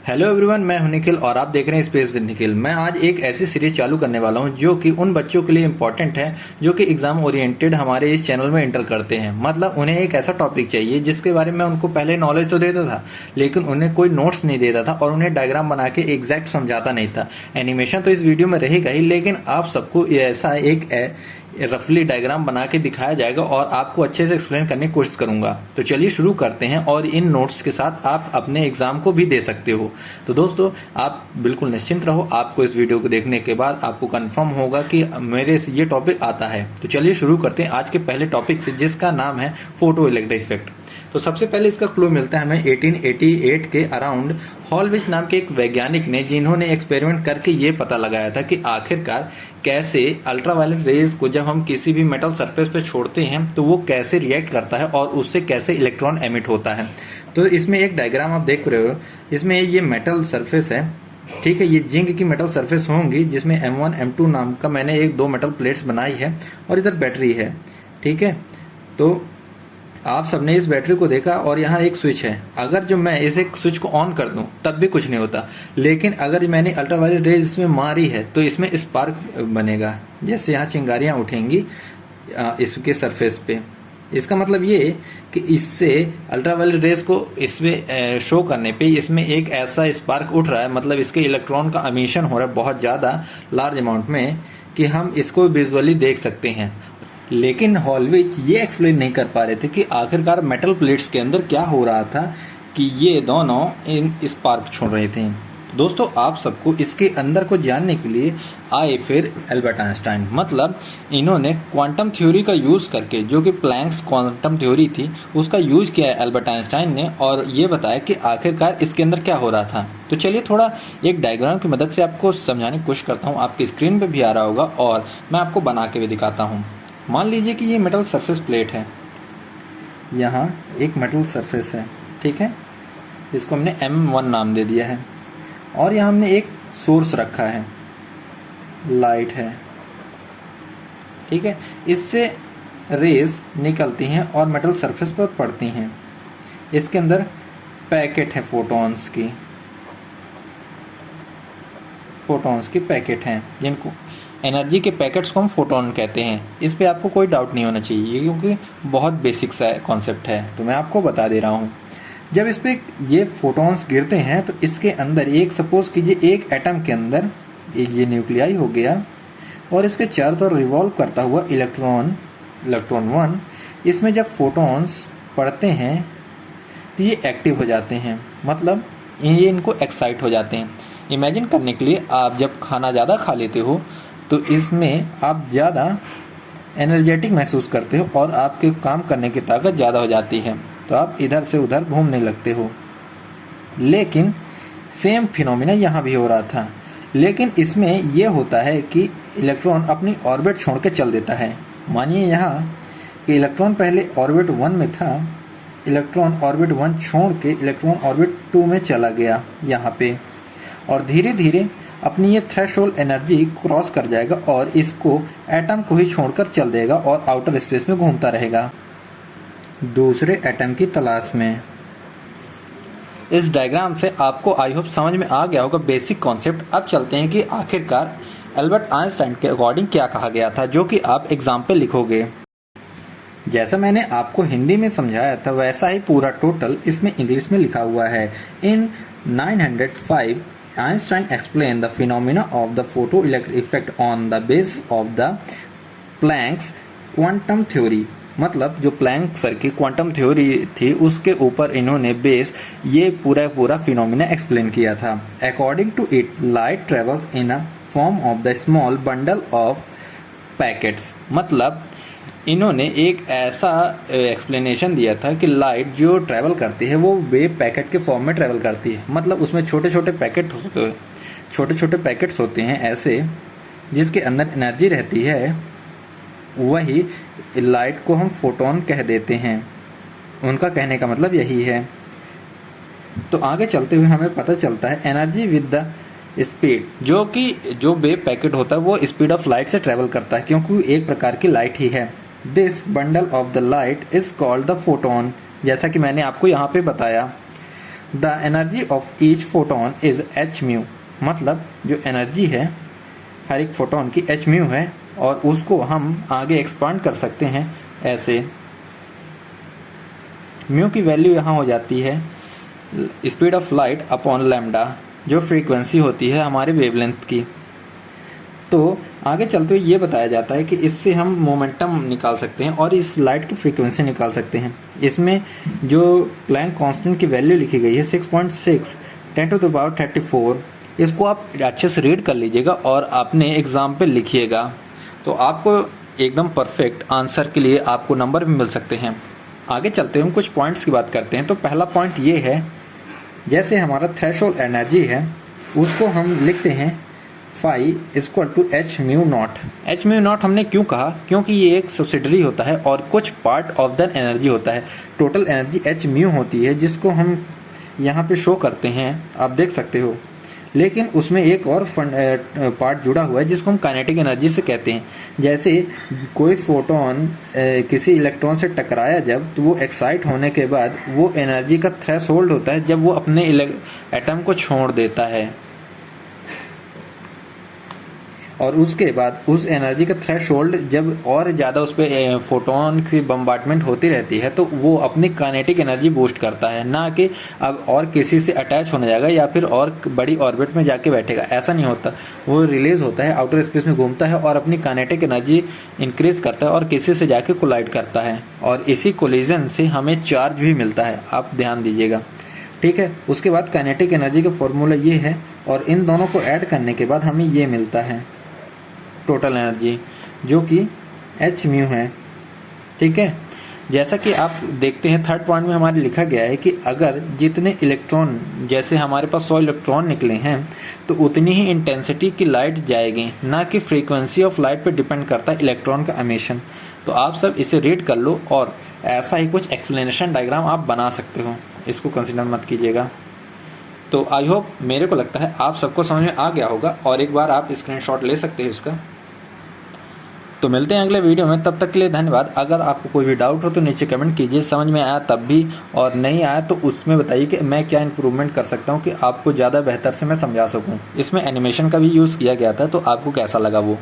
Hello everyone, मैं हूं निखिल और आप देख रहे हैं स्पेस विद निखिल। मैं आज एक ऐसी सीरीज चालू करने वाला हूं जो कि उन बच्चों के लिए इम्पोर्टेंट है जो कि एग्जाम ओरिएंटेड हमारे इस चैनल में एंटर करते हैं। मतलब उन्हें एक ऐसा टॉपिक चाहिए जिसके बारे में उनको पहले नॉलेज तो देता था, लेकिन उन्हें कोई नोट्स नहीं देता था और उन्हें डायग्राम बना के एग्जैक्ट समझाता नहीं था। एनिमेशन तो इस वीडियो में रहेगा ही, लेकिन आप सबको ऐसा एक रफली डायग्राम बना के दिखाया जाएगा और आपको अच्छे से एक्सप्लेन करने की कोशिश करूंगा। तो चलिए शुरू करते हैं और इन नोट्स के साथ आप अपने एग्जाम को भी दे सकते हो। तो दोस्तों, आप बिल्कुल निश्चिंत रहो, आपको इस वीडियो को देखने के बाद आपको कंफर्म होगा कि मेरे से ये टॉपिक आता है। तो चलिए शुरू करते हैं आज के पहले टॉपिक से, जिसका नाम है फोटो इलेक्ट्रिक इफेक्ट। तो सबसे पहले इसका क्लू मिलता है हमें 1888 के अराउंड हॉलविच नाम के एक वैज्ञानिक ने, जिन्होंने एक्सपेरिमेंट करके ये पता लगाया था कि आखिरकार कैसे अल्ट्रावायलेट रेज को जब हम किसी भी मेटल सरफेस पे छोड़ते हैं तो वो कैसे रिएक्ट करता है और उससे कैसे इलेक्ट्रॉन एमिट होता है। तो इसमें एक डायग्राम आप देख रहे हो, इसमें ये मेटल सरफेस है, ठीक है। ये जिंक की मेटल सरफेस होंगी जिसमें M1 M2 नाम का मैंने एक दो मेटल प्लेट्स बनाई है और इधर बैटरी है, ठीक है। तो आप सबने इस बैटरी को देखा और यहाँ एक स्विच है। अगर जो मैं इस एक स्विच को ऑन कर दूं तब भी कुछ नहीं होता, लेकिन अगर मैंने अल्ट्रावायलेट रेज इसमें मारी है तो इसमें स्पार्क बनेगा, जैसे यहाँ चिंगारियाँ उठेंगी इसके सरफेस पे। इसका मतलब ये कि इससे अल्ट्रावायलेट रेज को इसमें शो करने पे इसमें एक ऐसा स्पार्क उठ रहा है, मतलब इसके इलेक्ट्रॉन का एमिशन हो रहा है बहुत ज़्यादा लार्ज अमाउंट में, कि हम इसको विजुअली देख सकते हैं। लेकिन हॉलविच ये एक्सप्लेन नहीं कर पा रहे थे कि आखिरकार मेटल प्लेट्स के अंदर क्या हो रहा था कि ये दोनों इन स्पार्क छोड़ रहे थे। तो दोस्तों, आप सबको इसके अंदर को जानने के लिए आए फिर एल्बर्ट आइंस्टाइन। मतलब इन्होंने क्वांटम थ्योरी का यूज़ करके, जो कि प्लैंक्स क्वांटम थ्योरी थी, उसका यूज़ किया है एल्बर्ट आइंस्टाइन ने, और ये बताया कि आखिरकार इसके अंदर क्या हो रहा था। तो चलिए थोड़ा एक डायग्राम की मदद से आपको समझाने की कोशिश करता हूँ। आपकी स्क्रीन पर भी आ रहा होगा और मैं आपको बना के भी दिखाता हूँ। मान लीजिए कि ये मेटल सरफेस प्लेट है, यहाँ एक मेटल सरफेस है, ठीक है। इसको हमने M1 नाम दे दिया है और यहाँ हमने एक सोर्स रखा है, लाइट है, ठीक है। इससे रेज निकलती हैं और मेटल सरफेस पर पड़ती हैं। इसके अंदर पैकेट है फोटॉन्स की पैकेट हैं, जिनको एनर्जी के पैकेट्स को हम फोटोन कहते हैं। इस पे आपको कोई डाउट नहीं होना चाहिए क्योंकि बहुत बेसिक सा कॉन्सेप्ट है, तो मैं आपको बता दे रहा हूँ। जब इस पे ये फोटॉन्स गिरते हैं तो इसके अंदर एक, सपोज कीजिए एक एटम के अंदर ये न्यूक्लियाई हो गया और इसके चारों तरफ रिवॉल्व करता हुआ इलेक्ट्रॉन 1, इसमें जब फोटॉन्स पड़ते हैं तो ये एक्टिव हो जाते हैं, मतलब ये इनको एक्साइट हो जाते हैं। इमेजिन करने के लिए, आप जब खाना ज़्यादा खा लेते हो तो इसमें आप ज़्यादा एनर्जेटिक महसूस करते हो और आपके काम करने की ताकत ज़्यादा हो जाती है, तो आप इधर से उधर घूमने लगते हो। लेकिन सेम फिनोमिना यहाँ भी हो रहा था, लेकिन इसमें यह होता है कि इलेक्ट्रॉन अपनी ऑर्बिट छोड़ के चल देता है। मानिए यहाँ कि इलेक्ट्रॉन पहले ऑर्बिट 1 में था, इलेक्ट्रॉन ऑर्बिट 1 छोड़ के इलेक्ट्रॉन ऑर्बिट 2 में चला गया यहाँ पे, और धीरे धीरे अपनी ये थ्रेशोल्ड एनर्जी क्रॉस कर जाएगा और इसको एटम को ही छोड़कर चल देगा और आउटर स्पेस में घूमता रहेगा दूसरे एटम की तलाश में। इस डायग्राम से आपको आई होप समझ में आ गया होगा बेसिक कॉन्सेप्ट। अब चलते हैं कि आखिरकार एल्बर्ट आइंस्टाइन के अकॉर्डिंग क्या कहा गया था, जो कि आप एग्जाम पे लिखोगे। जैसा मैंने आपको हिंदी में समझाया था वैसा ही पूरा टोटल इसमें इंग्लिश में लिखा हुआ है। इन 905 Einstein explained the phenomena of the photoelectric effect on the basis of the Planck's quantum theory। मतलब जो प्लैंक सर की क्वांटम थ्योरी थी उसके ऊपर इन्होंने बेस ये पूरा फिनोमिना एक्सप्लेन किया था। According to it, light travels in a form of the small bundle of packets. मतलब इन्होंने एक ऐसा एक्सप्लेनेशन दिया था कि लाइट जो ट्रैवल करती है वो वेव पैकेट के फॉर्म में ट्रैवल करती है। मतलब उसमें छोटे छोटे पैकेट्स होते हैं ऐसे, जिसके अंदर एनर्जी रहती है, वही लाइट को हम फोटोन कह देते हैं। उनका कहने का मतलब यही है। तो आगे चलते हुए हमें पता चलता है एनर्जी विद द स्पीड, जो वेव पैकेट होता है वो स्पीड ऑफ लाइट से ट्रैवल करता है, क्योंकि एक प्रकार की लाइट ही है। This bundle of the light is called the photon, जैसा कि मैंने आपको यहाँ पे बताया। The energy of each photon is H mu, मतलब जो एनर्जी है हर एक फोटोन की एच म्यू है, और उसको हम आगे एक्सपांड कर सकते हैं ऐसे। म्यू की वैल्यू यहाँ हो जाती है speed of light upon lambda, जो फ्रीक्वेंसी होती है हमारे वेवलेंथ की। तो आगे चलते हुए ये बताया जाता है कि इससे हम मोमेंटम निकाल सकते हैं और इस लाइट की फ्रीक्वेंसी निकाल सकते हैं। इसमें जो प्लैंक कांस्टेंट की वैल्यू लिखी गई है 6.6 10⁻34, इसको आप अच्छे से रीड कर लीजिएगा और अपने एग्जाम पे लिखिएगा, तो आपको एकदम परफेक्ट आंसर के लिए आपको नंबर भी मिल सकते हैं। आगे चलते हुए हम कुछ पॉइंट्स की बात करते हैं। तो पहला पॉइंट ये है, जैसे हमारा थ्रेशोल्ड एनर्जी है उसको हम लिखते हैं phi equal to H mu naught. H mu naught हमने क्यों कहा, क्योंकि ये एक सब्सिडरी होता है और कुछ पार्ट ऑफ द एनर्जी होता है। टोटल एनर्जी एच म्यू होती है, जिसको हम यहाँ पे शो करते हैं, आप देख सकते हो। लेकिन उसमें एक और पार्ट जुड़ा हुआ है जिसको हम काइनेटिक एनर्जी से कहते हैं। जैसे कोई फोटोन किसी इलेक्ट्रॉन से टकराया जब, तो वो एक्साइट होने के बाद वो एनर्जी का थ्रेशोल्ड होता है जब वो अपने एटम को छोड़ देता है, और उसके बाद उस एनर्जी का थ्रेशोल्ड जब और ज़्यादा उस पर फोटोन की बम्बार्टमेंट होती रहती है तो वो अपनी काइनेटिक एनर्जी बूस्ट करता है, ना कि अब और किसी से अटैच होने जाएगा या फिर और बड़ी ऑर्बिट में जाके बैठेगा। ऐसा नहीं होता, वो रिलीज होता है, आउटर स्पेस में घूमता है और अपनी काइनेटिक एनर्जी इंक्रीज करता है और किसी से जाके कोलाइड करता है, और इसी कोलिजन से हमें चार्ज भी मिलता है, आप ध्यान दीजिएगा। ठीक है, उसके बाद काइनेटिक एनर्जी का फॉर्मूला ये है, और इन दोनों को ऐड करने के बाद हमें ये मिलता है टोटल एनर्जी, जो कि एच म्यू है। ठीक है, जैसा कि आप देखते हैं थर्ड पॉइंट में हमारे लिखा गया है कि अगर जितने इलेक्ट्रॉन, जैसे हमारे पास 100 इलेक्ट्रॉन निकले हैं तो उतनी ही इंटेंसिटी की लाइट जाएगी, ना कि फ्रीक्वेंसी ऑफ लाइट पे डिपेंड करता है इलेक्ट्रॉन का एमिशन। तो आप सब इसे रीड कर लो और ऐसा ही कुछ एक्सप्लेनेशन डायग्राम आप बना सकते हो, इसको कंसिडर मत कीजिएगा। तो आई होप, मेरे को लगता है आप सबको समझ में आ गया होगा, और एक बार आप स्क्रीनशॉट ले सकते हैं इसका। तो मिलते हैं अगले वीडियो में, तब तक के लिए धन्यवाद। अगर आपको कोई भी डाउट हो तो नीचे कमेंट कीजिए, समझ में आया तब भी, और नहीं आया तो उसमें बताइए कि मैं क्या इंप्रूवमेंट कर सकता हूँ कि आपको ज़्यादा बेहतर से मैं समझा सकूँ। इसमें एनिमेशन का भी यूज़ किया गया था, तो आपको कैसा लगा वो।